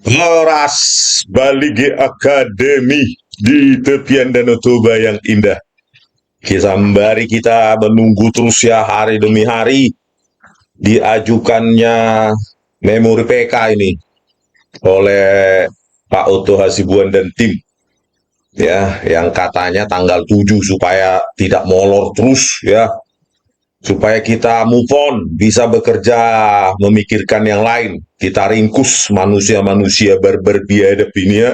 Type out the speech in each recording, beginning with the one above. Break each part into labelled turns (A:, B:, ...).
A: Horas Balige Akademi di tepian Danau Toba yang indah. Sembari kita menunggu terus ya hari demi hari diajukannya memori PK ini oleh Pak Oto Hasibuan dan tim ya yang katanya tanggal 7 supaya tidak molor terus ya, supaya kita move on, bisa bekerja, memikirkan yang lain. Kita ringkus manusia-manusia barbar biadab ini ya,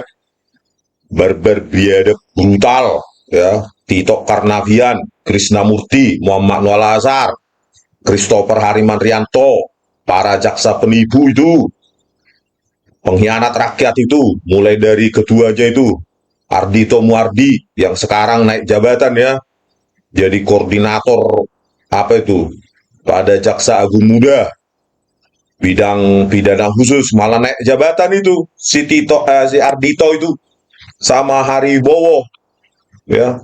A: barbar biadab brutal ya. Tito Karnavian, Krisnamurti, Muhammad Noel Azhar, Christopher Harimanrianto, para jaksa penipu itu, pengkhianat rakyat itu, mulai dari keduanya itu, Ardhito Muardi yang sekarang naik jabatan ya, jadi koordinator apa itu pada Jaksa Agung Muda bidang pidana khusus, malah naik jabatan itu si Ardhito itu sama Haribowo ya,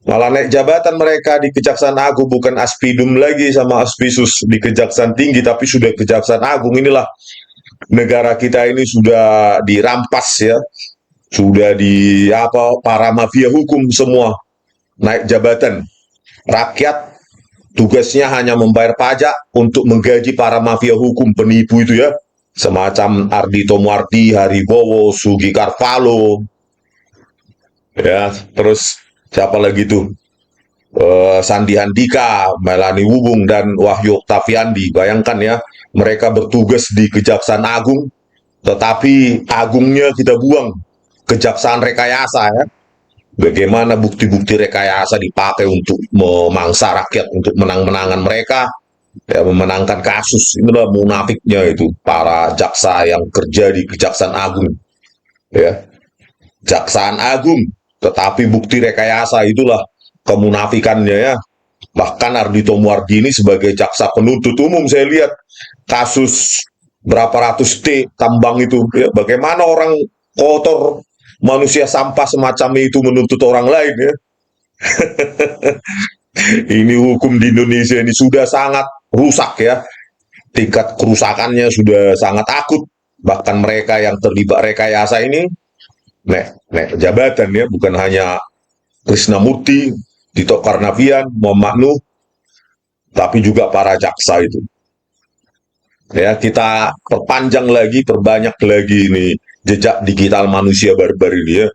A: malah naik jabatan mereka di Kejaksaan Agung, bukan Aspidum lagi sama Aspisus di Kejaksaan Tinggi, tapi sudah Kejaksaan Agung. Inilah negara kita ini sudah dirampas ya, sudah di apa, para mafia hukum semua naik jabatan. Rakyat tugasnya hanya membayar pajak untuk menggaji para mafia hukum penipu itu ya, semacam Ardhito Muardi, Haribowo, Sugi Carvalho ya, terus siapa lagi tuh, Sandi Handika, Melani Wubung, dan Wahyu Oktaviandi. Bayangkan ya, mereka bertugas di Kejaksaan Agung, tetapi agungnya kita buang, kejaksaan rekayasa ya. Bagaimana bukti-bukti rekayasa dipakai untuk memangsa rakyat, untuk menang-menangan mereka, ya, memenangkan kasus. Inilah munafiknya itu para jaksa yang kerja di Kejaksaan Agung ya, Jaksaan Agung, tetapi bukti rekayasa itulah kemunafikannya ya. Bahkan Ardhito Muardi ini sebagai jaksa penuntut umum, saya lihat kasus berapa ratus T tambang itu ya, bagaimana orang kotor, manusia sampah semacam itu menuntut orang lain ya. Ini hukum di Indonesia ini sudah sangat rusak ya, tingkat kerusakannya sudah sangat akut. Bahkan mereka yang terlibat rekayasa ini nek jabatan ya, bukan hanya Krisnamurti, Tito Karnavian, Muhammad Nuh, tapi juga para jaksa itu. Ya, kita perpanjang lagi, perbanyak lagi ini jejak digital manusia barbar ini ya.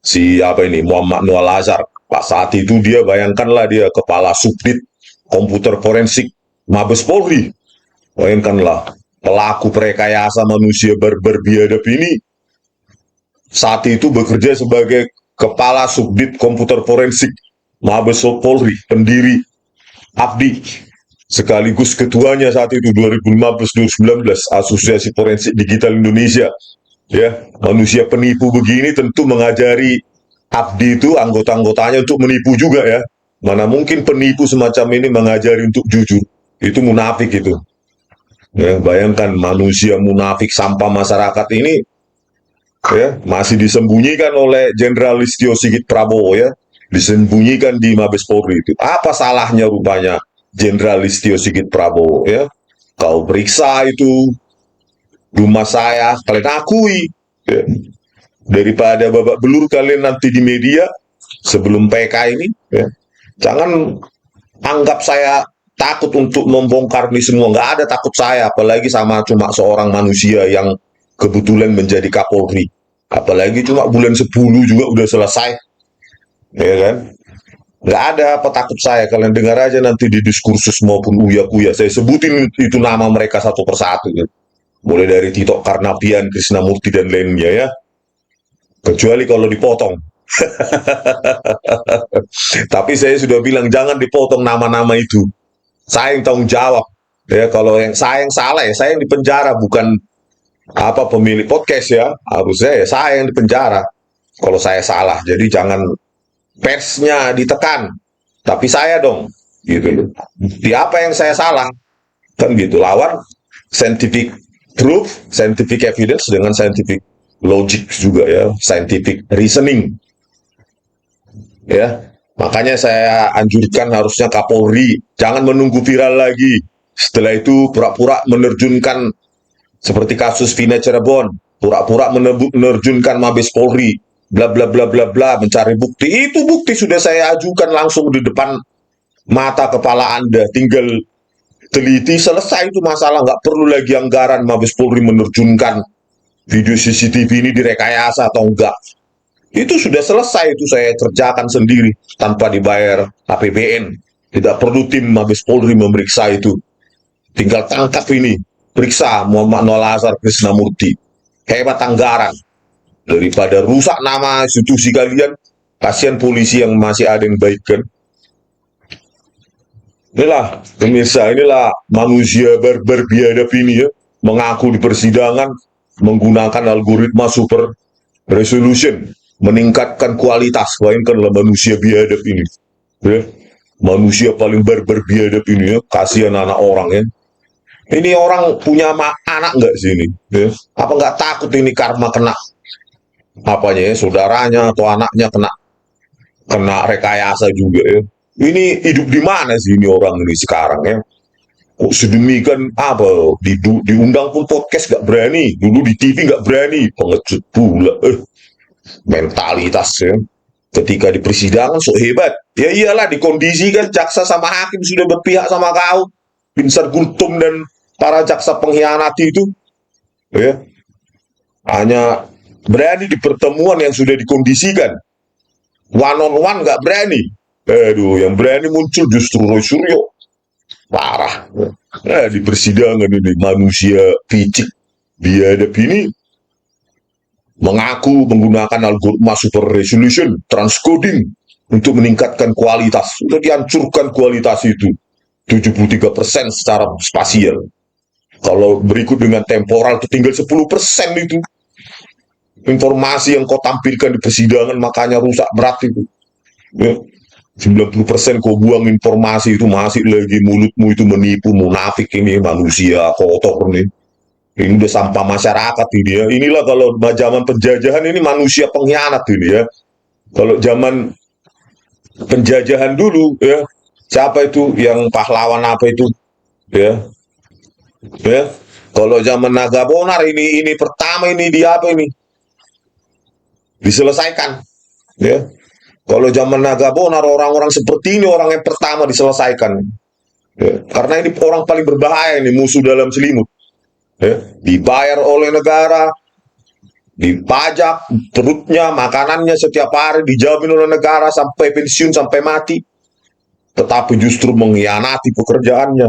A: Si apa ini, Muhammad Noel Azhar. Pak saat itu dia, bayangkanlah, dia kepala subdit komputer forensik Mabes Polri. Bayangkanlah, pelaku perekayasa manusia barbar biadab ini saat itu bekerja sebagai kepala subdit komputer forensik Mabes Polri, pendiri Abdi, sekaligus ketuanya saat itu 2015-2019 Asosiasi Forensik Digital Indonesia ya. Manusia penipu begini tentu mengajari Abdi itu anggota-anggotanya untuk menipu juga ya. Mana mungkin penipu semacam ini mengajari untuk jujur, itu munafik itu ya. Bayangkan manusia munafik sampah masyarakat ini ya, masih disembunyikan oleh Jenderal Listio Sigit Prabowo ya, disembunyikan di Mabes Polri. Itu apa salahnya rupanya Jenderal Listio Sigit Prabowo ya? Kau periksa itu rumah saya, kalian akui ya. Daripada babak belur kalian nanti di media sebelum PK ini ya. Jangan anggap saya takut untuk membongkar ini semua. Nggak ada takut saya, apalagi sama cuma seorang manusia yang kebetulan menjadi Kapolri. Apalagi cuma bulan 10 juga udah selesai, ya kan? Nggak ada apa takut saya. Kalian dengar aja nanti di diskursus maupun uya-kuya. Saya sebutin itu nama mereka satu persatu. Gitu. Mulai dari Tito Karnavian, Krisnamurti, dan lainnya ya. Kecuali kalau dipotong. Tapi saya sudah bilang jangan dipotong nama-nama itu. Saya yang tanggung jawab. Ya, kalau yang saya yang salah ya saya yang dipenjara, bukan apa pemilik podcast ya. Harusnya ya saya yang dipenjara kalau saya salah. Jadi jangan persnya ditekan, tapi saya dong gitu loh. Di apa yang saya salah kan gitu, lawan scientific proof, scientific evidence dengan scientific logic juga ya, scientific reasoning ya. Makanya saya anjurkan harusnya Kapolri jangan menunggu viral lagi. Setelah itu pura-pura menerjunkan seperti kasus Vina Cirebon, pura-pura menerjunkan Mabes Polri, bla bla bla bla bla, mencari bukti. Itu bukti sudah saya ajukan langsung di depan mata kepala Anda, tinggal teliti, selesai itu masalah. Nggak perlu lagi anggaran Mabes Polri menerjunkan video CCTV ini direkayasa atau enggak. Itu sudah selesai, itu saya kerjakan sendiri tanpa dibayar APBN. Tidak perlu tim Mabes Polri memeriksa itu. Tinggal tangkap ini, periksa Muhammad Noel Azhar Krisnamurti. Hebat anggaran. Daripada rusak nama institusi kalian, kasihan polisi yang masih ada yang baik kan. Inilah pemirsa, inilah manusia barbar biadab ini ya, mengaku di persidangan menggunakan algoritma super resolution, meningkatkan kualitas. Bayangkanlah manusia biadab ini ya, manusia paling barbar biadab ini ya, kasihan anak orang ya. Ini orang punya anak nggak sih ini ya? Apa nggak takut ini karma kena apanya ya, saudaranya atau anaknya kena kena rekayasa juga ya. Ini hidup di mana sih ini orang ini sekarang ya? Kok sedemikian apa? Diundang pun podcast gak berani, dulu di TV gak berani, pengecut pula. Mentalitas ya. Ketika di persidangan so hebat. Ya iyalah, dikondisikan jaksa sama hakim sudah berpihak sama kau. Binsar Gultom dan para jaksa pengkhianat itu ya, hanya berani di pertemuan yang sudah dikondisikan. One on one gak berani. Aduh, yang berani muncul justru Roy Suryo. Parah. Nah, di persidangan ini manusia picik biadab ini mengaku menggunakan algoritma super resolution, transcoding untuk meningkatkan kualitas. Sudah dihancurkan kualitas itu 73% secara spasial. Kalau berikut dengan temporal itu tinggal 10% itu. Informasi yang kau tampilkan di persidangan makanya rusak berat itu. Ya. 90% kau buang informasi itu, masih lagi mulutmu itu menipu, munafik. Ini manusia kotor nih. Ini udah sampah masyarakat ini ya. Inilah kalau zaman penjajahan ini manusia pengkhianat ini ya. Kalau zaman penjajahan dulu ya, siapa itu yang pahlawan apa itu ya? Ya. Kalau zaman Nagabonar ini pertama ini dia apa ini? Diselesaikan ya. Kalau zaman Nagabonar orang-orang seperti ini orang yang pertama diselesaikan. Ya. Karena ini orang paling berbahaya ini, musuh dalam selimut. Ya. Dibayar oleh negara, dipajak perutnya, makanannya setiap hari dijamin oleh negara sampai pensiun, sampai mati. Tetapi justru mengkhianati pekerjaannya.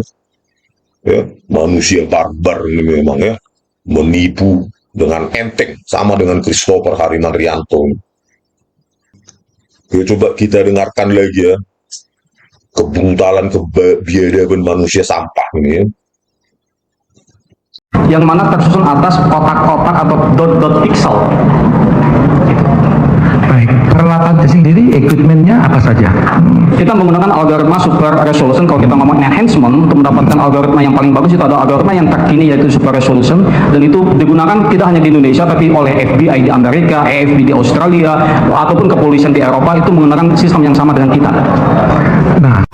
A: Ya. Manusia barbar ini memang ya. Menipu dengan enteng, sama dengan Christopher Harimanrianto. Ya, coba kita dengarkan lagi ya, kebrutalan, kebiadaban manusia sampah ini ya.
B: Yang mana tersusun atas kotak-kotak atau dot-dot pixel.
C: Baik, peralatan sendiri, equipmentnya apa saja?
B: Kita menggunakan algoritma super resolution. Kalau kita ngomong enhancement, untuk mendapatkan algoritma yang paling bagus itu ada algoritma yang terkini yaitu super resolution, dan itu digunakan tidak hanya di Indonesia tapi oleh FBI di Amerika, AFB di Australia, ataupun kepolisian di Eropa itu menggunakan sistem yang sama dengan kita.
C: Nah,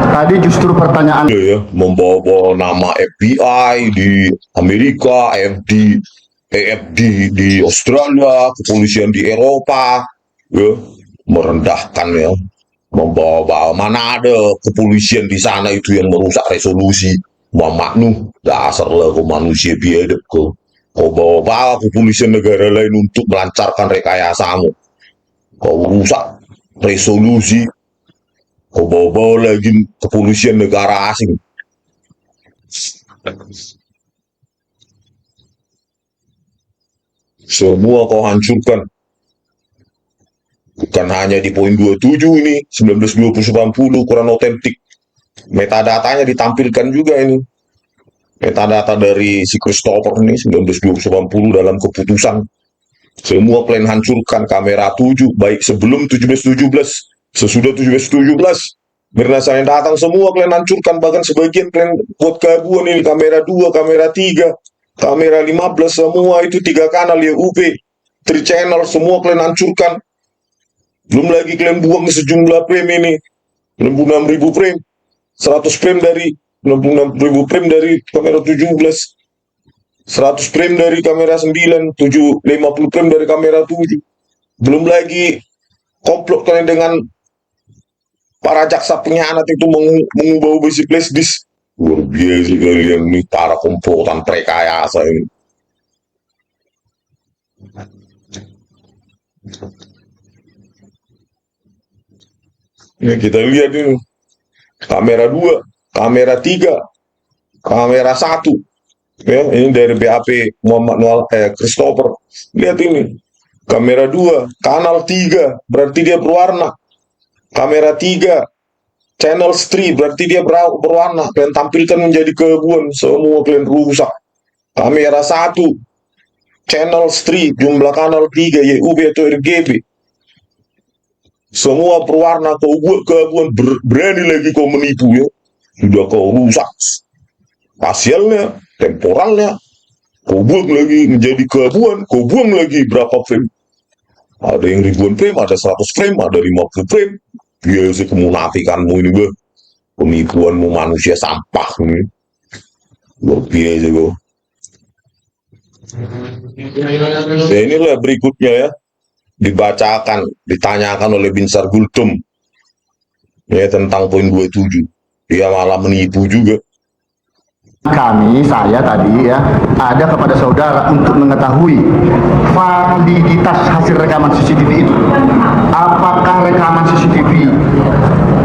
D: tadi justru pertanyaan
A: Ya, membawa nama FBI di Amerika, AFD di Australia, kepolisian di Eropa, ya, merendahkan ya, membawa mana ada kepolisian di sana itu yang merusak resolusi Muhammad Nuh. Dasar lah kau manusia biadab kau. Kau bawa kepolisian negara lain untuk melancarkan rekayasamu. Kau rusak resolusi. Kau bawa lagi kepolisian negara asing. Semua kau hancurkan. Bukan hanya di poin 27 ini, 1920-90 kurang otentik. Metadatanya ditampilkan juga ini. Metadata dari si Christopher ini, 1920-90 dalam keputusan. Semua kalian hancurkan, kamera 7, baik sebelum 17-17, sesudah 17-17. Mirna saya datang semua kalian hancurkan, bahkan sebagian kalian buat gabungan ini, kamera 2, kamera 3, kamera 15, semua itu 3 kanal ya UP, 3 channel, semua kalian hancurkan. Belum lagi kalian buang sejumlah frame ini, 66.000 frame, 100 frame dari 66.000 frame dari kamera 17. 100 frame dari kamera 9, 50 frame dari kamera 7. Belum lagi komplot kalian dengan para jaksa pengkhianat itu mengubah-ubah si flash disk. Luar biasa kalian ini, para komplotan prekayasa ini. Ya, kita lihat ini. Kamera 2, kamera 3, kamera 1. Ya, ini dari BAP Muhammad Noel Christopher. Lihat ini. Kamera 2, kanal 3, berarti dia berwarna. Kamera 3, channel 3, berarti dia berwarna. Kalian tampilkan menjadi keabuan, semua kalian rusak. Kamera 1, channel 3, jumlah kanal 3, YUB atau RGB. Semua berwarna, kau buat keabuan, berani lagi kau menipu ya. Sudah kau rusak hasilnya, temporalnya. Kau buat lagi menjadi keabuan, kau buang lagi berapa frame. Ada yang ribuan frame, ada 100 frame, ada 50 frame. Biasa kemunafikanmu ini, bah. Penipuanmu manusia sampah ini. Luar biasa kau. Nah, inilah berikutnya ya. Dibacakan, ditanyakan oleh Binsar Gultom ya tentang poin 27. Dia malah menipu juga.
D: saya tadi ya, ada kepada saudara untuk mengetahui validitas hasil rekaman CCTV itu. Apakah rekaman CCTV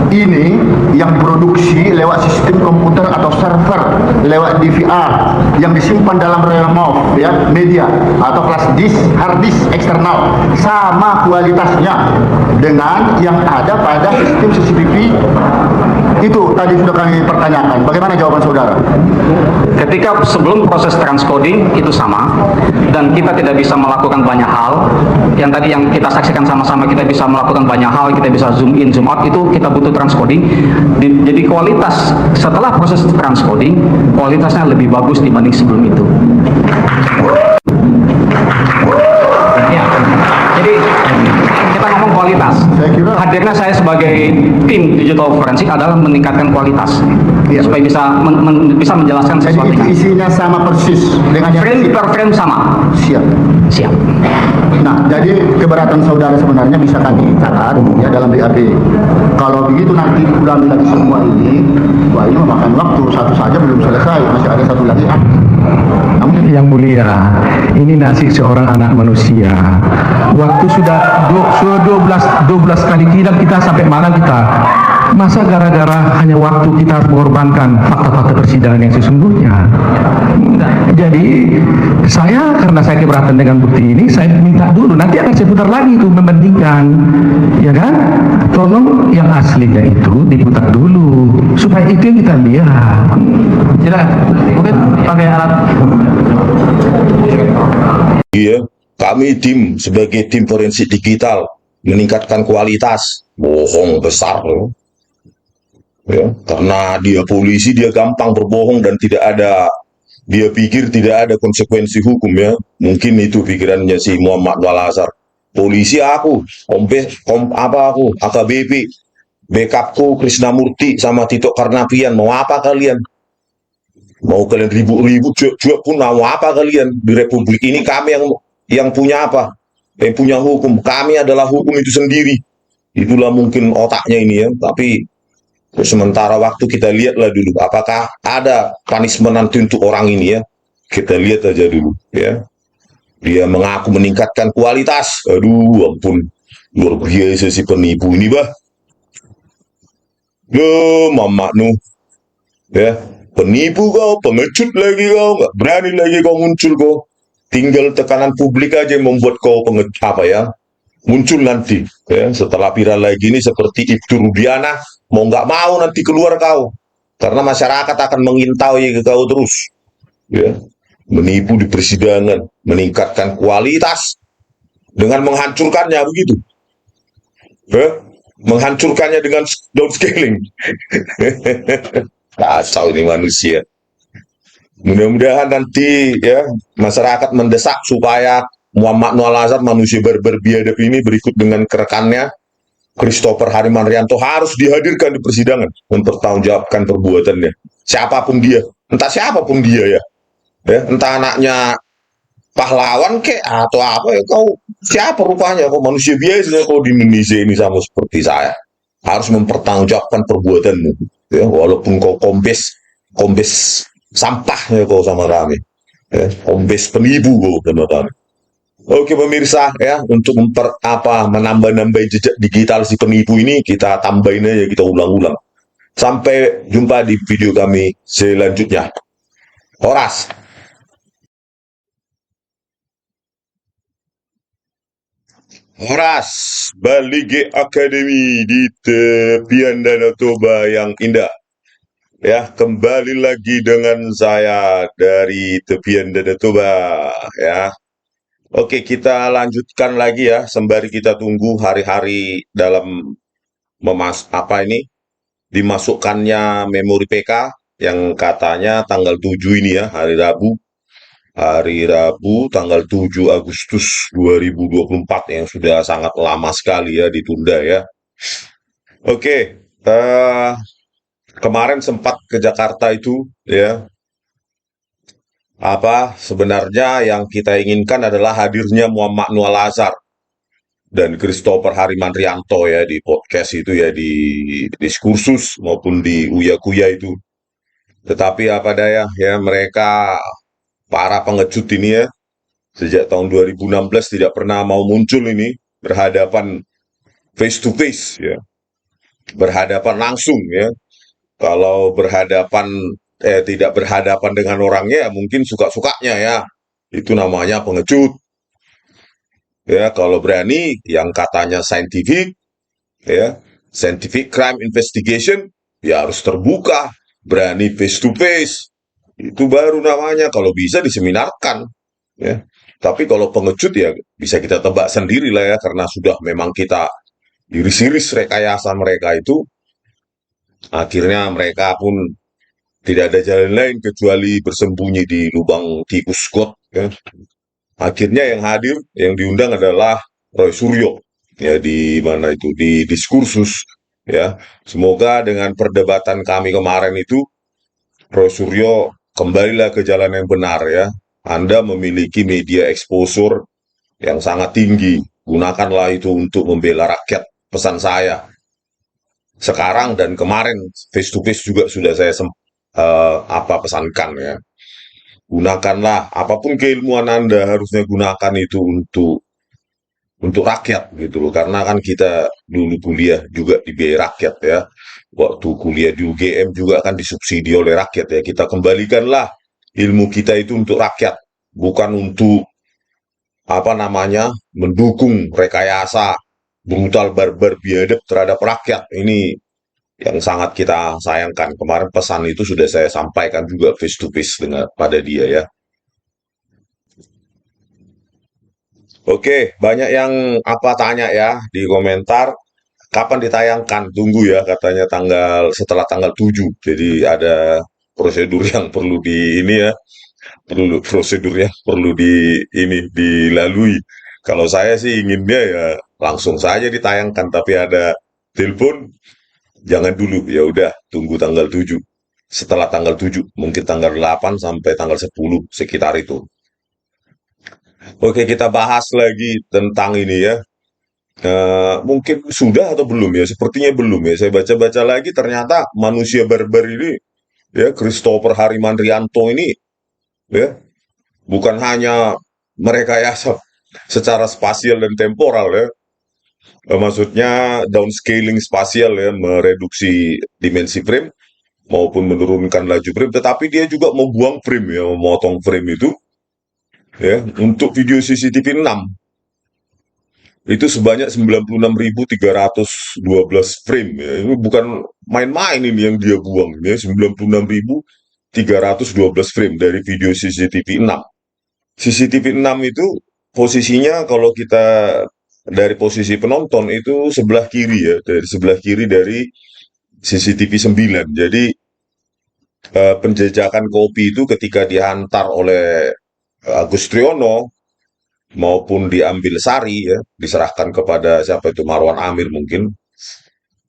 D: ini yang diproduksi lewat sistem komputer atau server, lewat DVR yang disimpan dalam remote ya, media atau flash disk, hard disk eksternal, sama kualitasnya dengan yang ada pada sistem CCTV itu tadi sudah kami pertanyakan. Bagaimana jawaban saudara?
B: Ketika sebelum proses transcoding itu sama, dan kita tidak bisa melakukan banyak hal. Yang tadi yang kita saksikan sama-sama, kita bisa melakukan banyak hal, kita bisa zoom in, zoom out, itu kita butuh transcoding. Jadi kualitas setelah proses transcoding, kualitasnya lebih bagus dibanding sebelum itu. Ya, jadi kita ngomong kualitas.
D: Saya kira
B: Hadirnya saya sebagai tim digital forensik adalah meningkatkan kualitas,
D: Iya.
B: supaya bisa menjelaskan
D: jadi
B: sesuatu.
D: itu isinya sama persis dengan yang
B: Frame per frame sama.
D: siap.
B: Siap.
D: Nah, jadi keberatan saudara sebenarnya bisa kami catat ya dalam BAP. Kalau begitu nanti ulangi lagi semua ini, wah ini memakan waktu, satu saja belum selesai, masih ada satu lagi. Namun
C: Yang mulia, ini nasib seorang anak manusia. Waktu sudah 12 kali tidak kita sampai mana kita. Masa gara-gara hanya waktu kita harus mengorbankan fakta-fakta persidangan yang sesungguhnya. Jadi karena saya keberatan dengan bukti ini, saya minta dulu, nanti akan saya putar lagi itu membandingkan, ya kan? Tolong yang aslinya itu diputar dulu supaya itu yang kita lihat.
B: Tidak, mungkin pakai alat.
A: Iya, kami tim sebagai tim forensik digital meningkatkan kualitas. Bohong besar loh. Ya, karena dia polisi, dia gampang berbohong dan dia pikir tidak ada konsekuensi hukum ya. Mungkin itu pikirannya si Muhammad Walazar. Polisi aku, aku, AKBP, backupku Krisnamurti sama Tito Karnavian, mau apa kalian? Mau kalian ribut-ribut cuek pun mau apa kalian? Di Republik ini kami yang punya apa? Yang punya hukum. Kami adalah hukum itu sendiri. Itulah mungkin otaknya ini ya, tapi sementara waktu kita lihatlah dulu apakah ada punishment nanti untuk orang ini ya. Kita lihat aja dulu ya. Dia mengaku meningkatkan kualitas. Aduh ampun, luar biasa si penipu ini bah. Loh Mama Nuh ya, penipu kau, pengecut lagi kau, nggak berani lagi kau muncul kau. Tinggal tekanan publik aja yang membuat kau muncul nanti ya. Setelah viral lagi ini seperti Ibtu Rudiana, mau nggak mau nanti keluar kau, karena masyarakat akan mengintai ke kau terus ya. Menipu di persidangan, meningkatkan kualitas dengan menghancurkannya begitu ya? Menghancurkannya dengan downscaling. Kacau ini manusia. Mudah-mudahan nanti ya masyarakat mendesak supaya Muhammad Noel Azhar, manusia berbiadab ini, berikut dengan rekannya Christopher Harimanrianto harus dihadirkan di persidangan, mempertanggungjawabkan perbuatannya. Siapapun dia, entah siapapun dia ya. Ya, entah anaknya pahlawan kek atau apa ya, kau siapa rupanya, kau manusia biasa kau di Indonesia ini sama seperti saya, harus mempertanggungjawabkan perbuatanmu, ya, walaupun kau kombes kombes sampah ya kau sama kami, ya, kombes penipu kau sama kami. Oke pemirsa ya, untuk menambah-nambah jejak digital si penipu ini, kita tambahin aja, kita ulang-ulang. Sampai jumpa di video kami selanjutnya. Horas. Horas, Bali G Academy di tepian Danau Toba yang indah. Ya, kembali lagi dengan saya dari tepian Danau Toba ya. Oke, kita lanjutkan lagi ya, sembari kita tunggu hari-hari dalam dimasukkannya memori PK yang katanya tanggal 7 ini ya, hari Rabu tanggal 7 Agustus 2024, yang sudah sangat lama sekali ya ditunda ya. Oke, kemarin sempat ke Jakarta itu ya. Sebenarnya yang kita inginkan adalah hadirnya Muhammad Nual Azhar dan Christopher Harimandrianto ya di podcast itu ya, di diskursus maupun di Uya Kuya itu. Tetapi apa daya ya, mereka para pengecut ini ya, sejak tahun 2016 tidak pernah mau muncul ini berhadapan face to face ya, berhadapan langsung ya. Kalau tidak berhadapan dengan orangnya ya mungkin suka-sukanya ya, itu namanya pengecut ya. Kalau berani yang katanya scientific crime investigation, ya harus terbuka, berani face to face, itu baru namanya kalau bisa diseminarkan ya. Tapi kalau pengecut ya bisa kita tebak sendiri lah ya, karena sudah memang kita iris-iris rekayasa mereka itu, akhirnya mereka pun tidak ada jalan lain kecuali bersembunyi di lubang tikus got ya. Akhirnya yang hadir, yang diundang adalah Roy Suryo ya, di mana itu, di diskursus ya. Semoga dengan perdebatan kami kemarin itu, Roy Suryo kembalilah ke jalan yang benar ya. Anda memiliki media exposure yang sangat tinggi, gunakanlah itu untuk membela rakyat. Pesan saya sekarang dan kemarin face to face juga sudah saya pesankan ya. Gunakanlah apapun keilmuan Anda, harusnya gunakan itu untuk rakyat gitu loh. Karena kan kita dulu kuliah juga dibiayai rakyat ya. Waktu kuliah di UGM juga kan disubsidi oleh rakyat ya. Kita kembalikanlah ilmu kita itu untuk rakyat, bukan untuk mendukung rekayasa brutal, barbar, biadab terhadap rakyat. Ini yang sangat kita sayangkan. Kemarin pesan itu sudah saya sampaikan juga face to face pada dia ya. Oke, banyak yang tanya ya di komentar, kapan ditayangkan? Tunggu ya, katanya setelah tanggal 7. Jadi ada prosedur yang perlu dilalui. Kalau saya sih inginnya ya langsung saja ditayangkan, tapi ada telepon, jangan dulu, ya udah tunggu tanggal 7. Setelah tanggal 7, mungkin tanggal 8 sampai tanggal 10 sekitar itu. Oke, kita bahas lagi tentang ini ya. Mungkin sudah atau belum ya? Sepertinya belum ya. Saya baca-baca lagi, ternyata manusia barbar ini ya, Christopher Harimandrianto ini ya, bukan hanya merekayasa secara spasial dan temporal ya. Maksudnya downscaling spasial ya, mereduksi dimensi frame maupun menurunkan laju frame, tetapi dia juga membuang frame ya, memotong frame itu ya, untuk video CCTV 6 itu sebanyak 96.312 frame ya. Ini bukan main-main ini yang dia buang ya, 96.312 frame dari video CCTV 6. CCTV 6 itu posisinya, kalau kita dari posisi penonton itu sebelah kiri ya, dari sebelah kiri dari CCTV 9. Jadi penjajakan kopi itu ketika dihantar oleh Agus Triono maupun diambil Sari ya, diserahkan kepada siapa itu, Marwan Amir mungkin.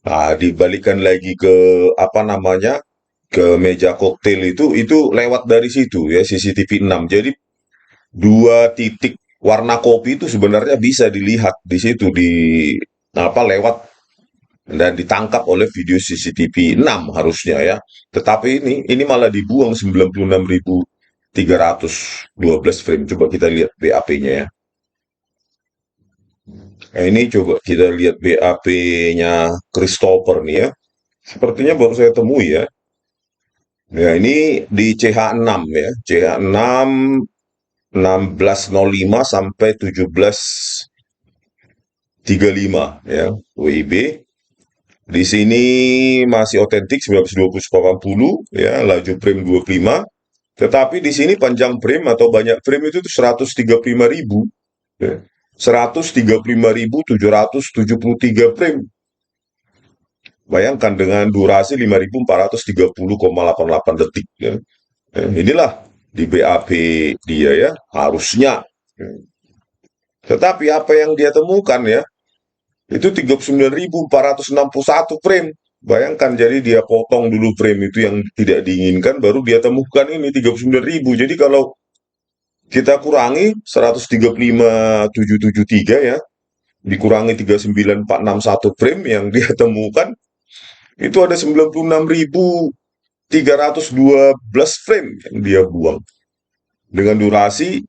A: Nah, dibalikan lagi ke ke meja koktail itu lewat dari situ ya, CCTV 6. Jadi dua titik warna kopi itu sebenarnya bisa dilihat di situ, di apa, lewat dan ditangkap oleh video CCTV 6 harusnya ya. Tetapi ini malah dibuang 96.312 frame. Coba kita lihat BAP-nya ya. Nah, ini coba kita lihat BAP-nya Christopher nih ya. Sepertinya baru saya temui ya. Ya, ini di CH6 ya. CH6 16.05 sampai 17.35 ya. WIB. Di sini masih otentik 1920/80 ya, laju frame 25. Tetapi di sini panjang frame atau banyak frame itu tuh 135.000 ya. 135.773 frame. Bayangkan dengan durasi 5.430,88 detik ya. Inilah di BAP dia ya, harusnya. Tetapi apa yang dia temukan ya, itu 39.461 frame. Bayangkan, jadi dia potong dulu frame itu yang tidak diinginkan, baru dia temukan ini 39.000. Jadi kalau kita kurangi 135.773 ya, dikurangi 39.461 frame yang dia temukan, itu ada 96.312 frame yang dia buang. Dengan durasi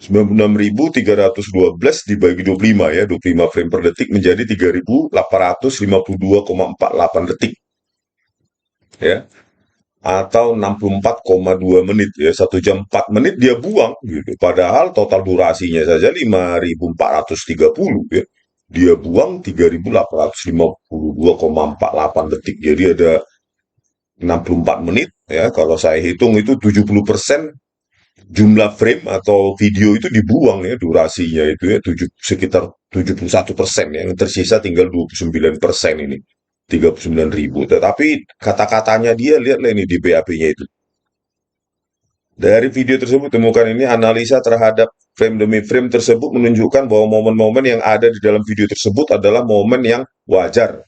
A: 96.312 dibagi 25 ya, 25 frame per detik menjadi 3.852,48 detik. Ya. Atau 64,2 menit ya, 1 jam 4 menit dia buang gitu. Padahal total durasinya saja 5.430 ya. Dia buang 3.852,48 detik. Jadi ada 64 menit ya. Kalau saya hitung itu 70% jumlah frame atau video itu dibuang ya, durasinya itu ya, sekitar 71% ya, yang tersisa tinggal 29% ini, 39.000. Tetapi kata-katanya dia, lihatlah ini di BAP-nya itu. Dari video tersebut temukan ini, analisa terhadap frame demi frame tersebut menunjukkan bahwa momen-momen yang ada di dalam video tersebut adalah momen yang wajar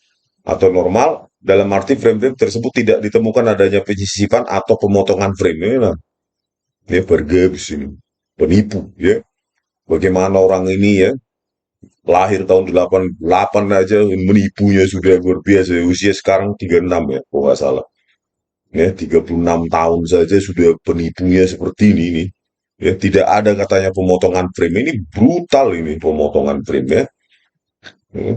A: atau normal, dalam arti frame-frame tersebut tidak ditemukan adanya penyisipan atau pemotongan frame. Ini lah ya, bergebs ini, penipu ya. Bagaimana orang ini ya, lahir tahun 88 aja menipunya sudah luar biasa. Usia sekarang 36 ya, kalau nggak salah. Ya, 36 tahun saja sudah penipunya seperti ini nih. Ya, tidak ada katanya pemotongan frame. Ini brutal ini pemotongan frame ya. Ya.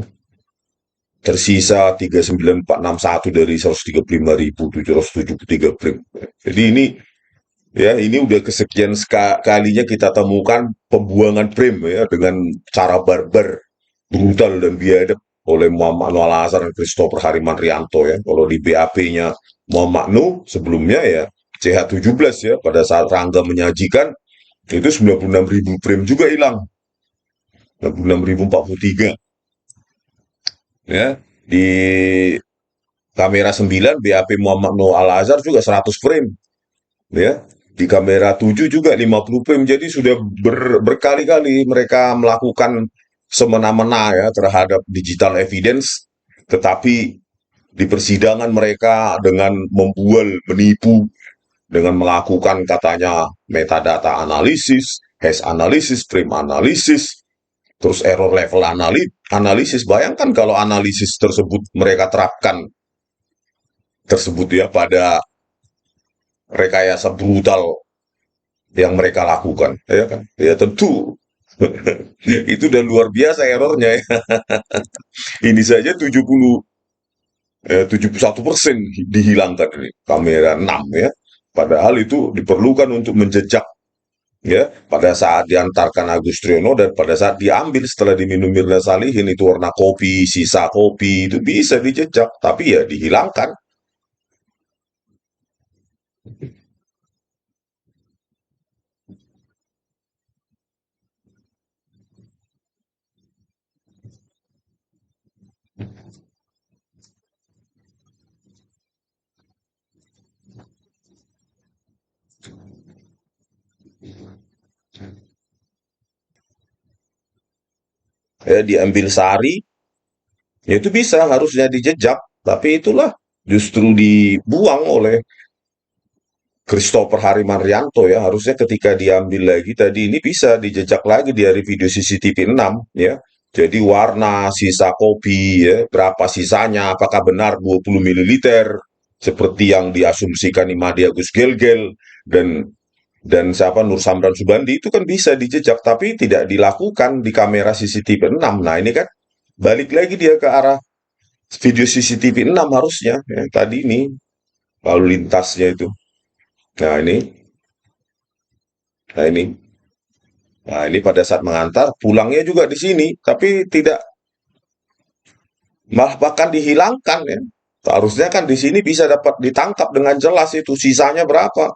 A: Tersisa 39.461 dari 135.773 frame. Jadi ini ya, ini udah kesekian kalinya kita temukan pembuangan frame ya dengan cara barbar, brutal dan biadab oleh Muhammad Nuh Al-Azhar dan Christopher Harimanrianto ya. Kalau di BAP-nya Muhammad Nuh sebelumnya ya CH17 ya, pada saat Rangga menyajikan itu 96.000 frame juga hilang. 96.043 ya. Di kamera 9 BAP Muhammad Nuh Al-Azhar juga 100 frame ya. Di kamera 7 juga 50 frame. Jadi sudah berkali-kali mereka melakukan semena-mena ya terhadap digital evidence, tetapi di persidangan mereka dengan membual, menipu, dengan melakukan katanya metadata analisis, hash analisis, frame analisis, terus error level analisis. Bayangkan kalau analisis tersebut mereka terapkan tersebut ya pada rekayasa brutal yang mereka lakukan, ya kan? Ya tentu itu udah luar biasa errornya ya. Ini saja 71% dihilangkan ini kamera 6 ya. Padahal itu diperlukan untuk menjejak ya pada saat diantarkan Agus Triyono dan pada saat diambil setelah diminum Mirna Salihin itu warna kopi, sisa kopi itu bisa dijejak, tapi ya dihilangkan. Ya diambil sari, ya itu bisa harusnya dijejak, tapi itulah justru dibuang oleh Christopher Harimanrianto ya. Harusnya ketika diambil lagi tadi ini bisa dijejak lagi dari video CCTV 6 ya. Jadi warna sisa kopi ya, berapa sisanya, apakah benar 20 ml seperti yang diasumsikan Imadi Agus Gelgel dan siapa Nur Samran Subandi itu kan bisa dijejak tapi tidak dilakukan di kamera CCTV 6. Nah, ini kan balik lagi dia ke arah video CCTV 6 harusnya ya, tadi ini lalu lintasnya itu. Nah, ini. Nah, ini. Nah, ini pada saat mengantar, pulangnya juga di sini, tapi tidak, malah bahkan dihilangkan ya. Harusnya kan di sini bisa dapat ditangkap dengan jelas itu sisanya berapa,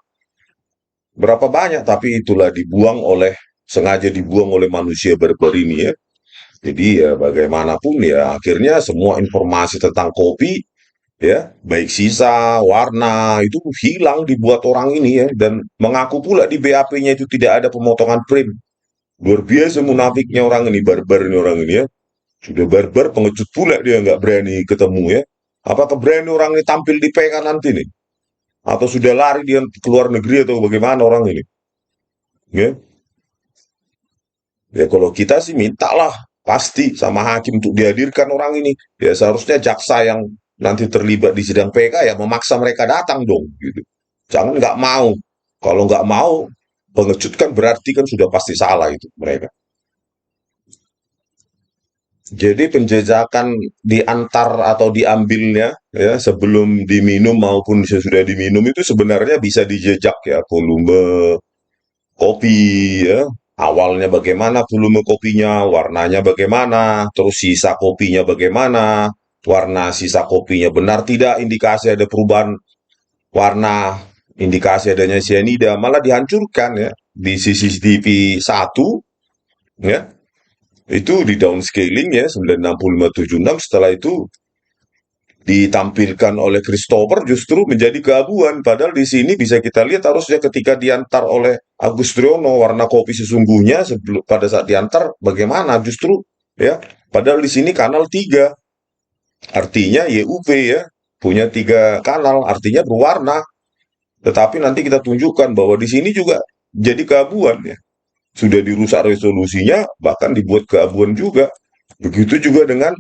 A: berapa banyak, tapi itulah dibuang oleh, sengaja dibuang oleh manusia barbar ini ya. Jadi ya bagaimanapun ya, akhirnya semua informasi tentang kopi ya, baik sisa, warna itu hilang dibuat orang ini ya, dan mengaku pula di BAP-nya itu tidak ada pemotongan frame. Luar biasa munafiknya orang ini, barbar ini orang ini ya. Sudah barbar, pengecut pula dia nggak berani ketemu ya. Apakah berani orang ini tampil di PK nanti nih? Atau sudah lari dia ke luar negeri atau bagaimana orang ini? Ya, ya kalau kita sih mintalah pasti sama hakim untuk dihadirkan orang ini. Ya seharusnya jaksa yang nanti terlibat di sidang PK ya memaksa mereka datang dong gitu. Jangan nggak mau. Kalau nggak mau, pengecut kan berarti kan sudah pasti salah itu mereka. Jadi penjejakan diantar atau diambilnya ya sebelum diminum maupun sesudah diminum itu sebenarnya bisa dijejak ya volume kopi ya. Awalnya bagaimana volume kopinya, warnanya bagaimana, terus sisa kopinya bagaimana, warna sisa kopinya benar tidak indikasi ada perubahan warna, indikasi adanya cyanida, malah dihancurkan ya di CCTV 1 ya. Itu di downscaling ya 96576 setelah itu ditampilkan oleh Christopher justru menjadi keabuan padahal di sini bisa kita lihat harusnya ketika diantar oleh Agus Triono warna kopi sesungguhnya sebelum pada saat diantar bagaimana justru ya padahal di sini kanal 3 artinya YUV ya punya 3 kanal artinya berwarna tetapi nanti kita tunjukkan bahwa di sini juga jadi keabuan ya sudah dirusak resolusinya bahkan dibuat keabuan juga begitu juga dengan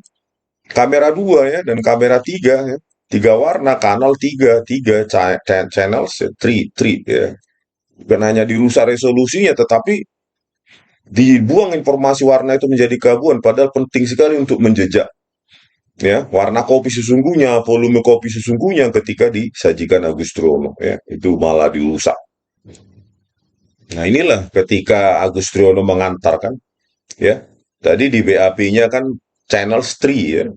A: kamera 2 ya dan kamera 3 ya. 3 warna kanal 3 channel 3 ya. Bukan hanya dirusak resolusinya tetapi dibuang informasi warna itu menjadi keabuan padahal penting sekali untuk menjejak ya warna kopi sesungguhnya, volume kopi sesungguhnya ketika disajikan Agus Triono ya. Itu malah dirusak. Nah, inilah ketika Agus Triono mengantarkan ya. Tadi di BAP-nya kan channel 3 ya.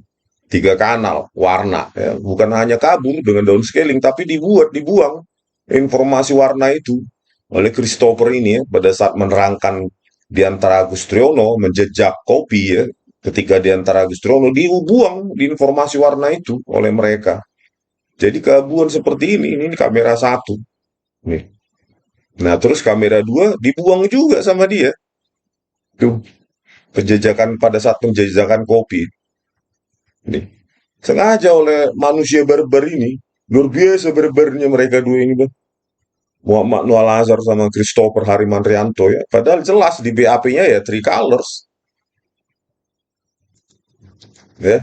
A: 3 kanal warna ya. Bukan hanya kabur dengan downscaling tapi dibuang informasi warna itu oleh Christopher ini ya pada saat menerangkan di antara Agus Triono menjejak kopi ya ketika di antara Agus Triono dibuang di informasi warna itu oleh mereka jadi keabuan seperti ini kamera 1 nih nah terus kamera 2 dibuang juga sama dia tuh penjejakan pada saat penjejakan kopi nih sengaja oleh manusia barbar ini luar biasa barbarnya mereka dua ini bang Muhammad Noah Lazar sama Christopher Harimanrianto ya padahal jelas di BAP-nya ya three colors ya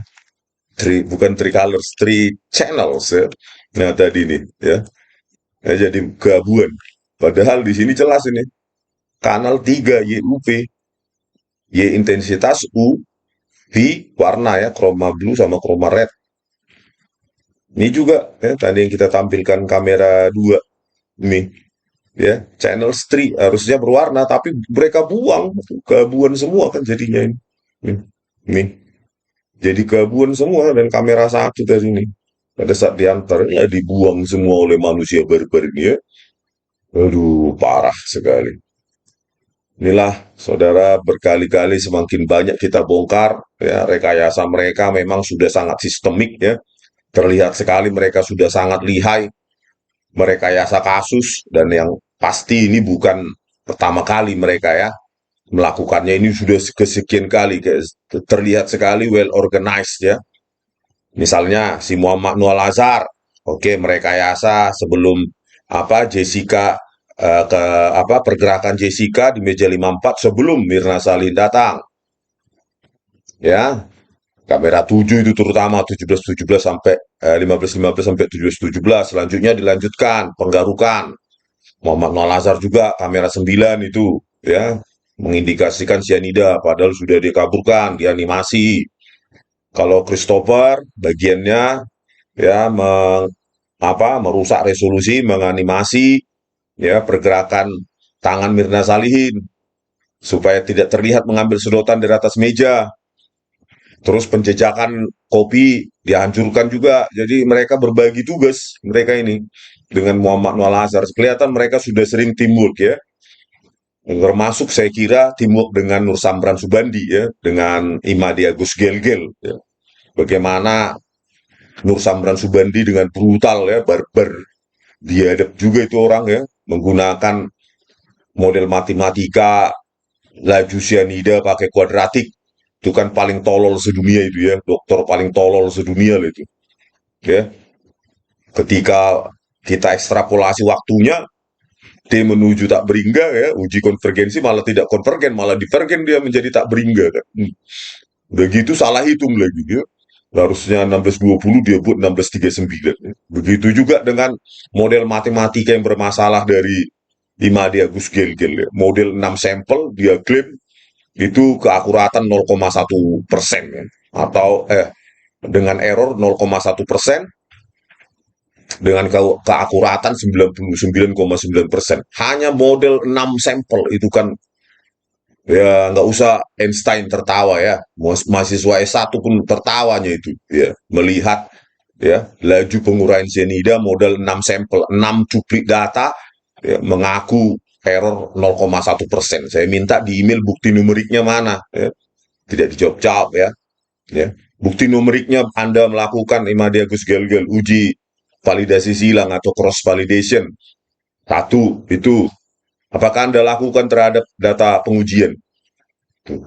A: bukan three colors three channels ya nah tadi nih ya jadi keabuan padahal di sini jelas ini kanal 3 YUV Y intensitas U V warna ya chroma blue sama chroma red ini juga ya tadi yang kita tampilkan kamera 2 ini ya channel 3 harusnya berwarna tapi mereka buang keabuan semua kan jadinya ini nih jadi keabuan semua dan kamera 1 tadi ini pada saat diantar ya dibuang semua oleh manusia barbar ini ya aduh parah sekali inilah saudara berkali-kali semakin banyak kita bongkar ya rekayasa mereka memang sudah sangat sistemik ya terlihat sekali mereka sudah sangat lihai merekayasa kasus dan yang pasti ini bukan pertama kali mereka ya melakukannya ini sudah kesekian kali terlihat sekali well organized ya misalnya si Muhammad Noah Lazar Oke, merekayasa sebelum Jessica ke pergerakan Jessica di meja 54 sebelum Mirna Salihin datang. Ya, kamera 7 itu terutama 17-17 sampai 15-15 sampai 17-17. Selanjutnya dilanjutkan penggarukan. Muhammad Nolazar juga kamera 9 itu ya mengindikasikan sianida padahal sudah dikaburkan di animasi. Kalau Christopher bagiannya ya merusak resolusi, menganimasi ya pergerakan tangan Mirna Salihin supaya tidak terlihat mengambil sedotan dari atas meja. Terus penjejakan kopi dihancurkan juga. Jadi mereka berbagi tugas mereka ini dengan Muhammad Nolazar. Kelihatan mereka sudah sering teamwork ya. Termasuk saya kira teamwork dengan Nur Samran Subandi ya, dengan Imadi Agus Gelgel ya. Bagaimana Nur Samran Subandi dengan brutal ya, barbar, biadab juga itu orang ya, menggunakan model matematika, laju sianida pakai kuadratik. Itu kan paling tolol sedunia itu ya, dokter paling tolol sedunia lah itu. Ya, ketika kita ekstrapolasi waktunya, T menuju tak beringga ya, uji konvergensi malah tidak konvergen, malah divergen dia menjadi tak beringga kan. Begitu salah hitung lagi ya. Harusnya 1620 dia buat 1639. Begitu juga dengan model matematika yang bermasalah dari Imadi Agus Gelgel ya. Model 6 sampel dia klaim itu keakuratan 0,1% ya. Atau dengan error 0,1% dengan keakuratan 99,9%. Hanya model 6 sampel itu kan ya nggak usah Einstein tertawa ya, mahasiswa S1 pun tertawanya itu ya melihat ya laju penguraian cyanida model 6 sampel 6 cuplik data ya, mengaku error 0,1%. Saya minta di email bukti numeriknya mana ya. Tidak dijawab-jawab ya. Bukti numeriknya Anda melakukan Imadi Agus Gelgel uji validasi silang atau cross validation. Satu itu apakah Anda lakukan terhadap data pengujian?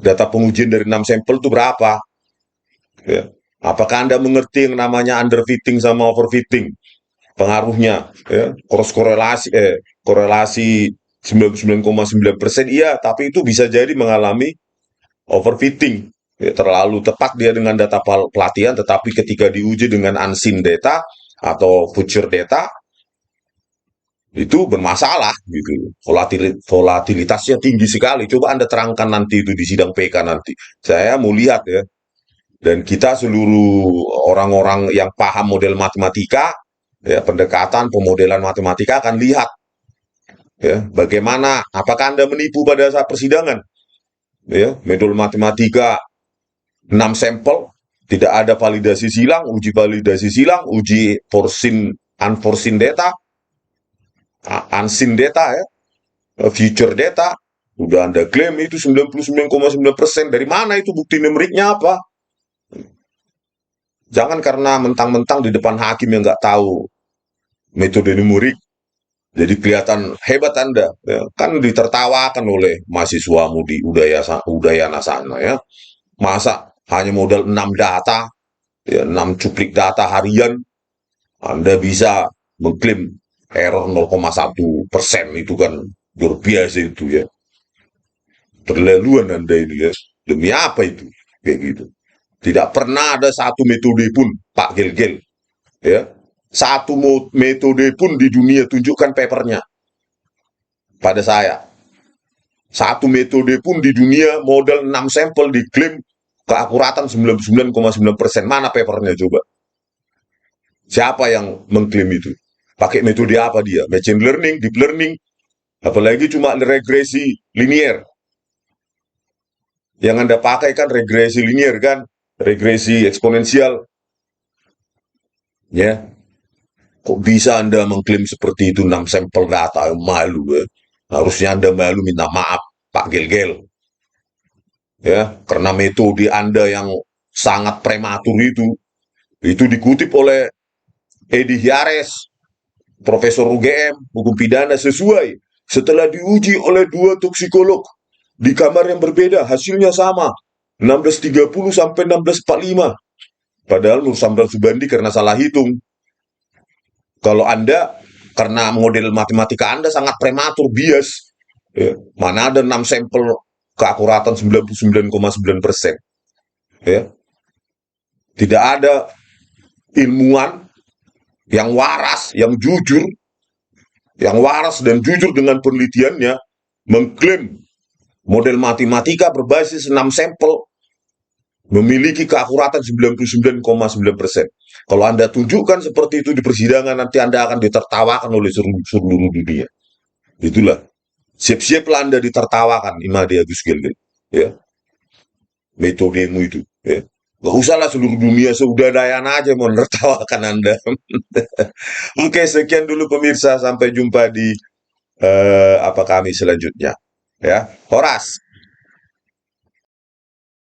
A: Data pengujian dari 6 sampel itu berapa? Ya. Apakah Anda mengerti yang namanya underfitting sama overfitting? Pengaruhnya, ya. Korelasi 99,9% iya, tapi itu bisa jadi mengalami overfitting. Ya, terlalu tepat dia dengan data pelatihan, tetapi ketika diuji dengan unseen data atau future data, itu bermasalah gitu. Volatilitasnya tinggi sekali. Coba Anda terangkan nanti itu di sidang PK nanti. Saya mau lihat ya. Dan kita seluruh orang-orang yang paham model matematika, ya, pendekatan pemodelan matematika akan lihat ya bagaimana apakah Anda menipu pada saat persidangan. Ya, model matematika 6 sampel, tidak ada validasi silang, uji unforeseen data, unseen data ya, future data, udah Anda klaim itu 99,9%. Dari mana itu bukti numeriknya apa? Jangan karena mentang-mentang di depan hakim yang nggak tahu metode numerik, jadi kelihatan hebat Anda. Ya. Kan ditertawakan oleh mahasiswamu di Udayana sana ya. Masa hanya modal 6 data, ya, 6 cuplik data harian, Anda bisa mengklaim error 0,1%. Itu kan luar biasa itu ya. Terlaluan Anda ini ya. Demi apa itu? Kayak gitu. Tidak pernah ada satu metode pun, Pak Gelgel. Ya. Satu metode pun di dunia tunjukkan papernya pada saya. Satu metode pun di dunia model 6 sampel diklaim keakuratan 99,9%. Mana papernya coba? Siapa yang mengklaim itu? Pakai metode apa dia? Machine learning, deep learning, apalagi cuma regresi linier. Yang Anda pakai kan regresi linier kan? Regresi eksponensial. Ya. Kok bisa Anda mengklaim seperti itu 6 sampel data? Malu ya. Harusnya Anda malu minta maaf Pak Gelgel. Ya, karena metode Anda yang sangat prematur itu dikutip oleh Edi Hiares, Profesor UGM, hukum pidana sesuai. Setelah diuji oleh 2 toksikolog di kamar yang berbeda, hasilnya sama. 1630 sampai 1645. Padahal Nur Samran Subandi karena salah hitung. Kalau Anda, karena model matematika Anda sangat prematur, bias, ya, mana ada 6 sampel keakuratan 99,9%. Ya. Tidak ada ilmuwan yang waras, yang waras dan jujur dengan penelitiannya, mengklaim model matematika berbasis 6 sampel memiliki keakuratan 99,9%. Kalau Anda tunjukkan seperti itu di persidangan, nanti Anda akan ditertawakan oleh seluruh dunia. Itulah. Siap-siaplah Anda ditertawakan, Imade Agus Gelgel. Ya. Metodemu itu. Ya. Gak usahlah seluruh dunia seudahdayan aja mau menertawakan Anda. Oke, sekian dulu pemirsa. Sampai jumpa di kami selanjutnya. Ya, Horas.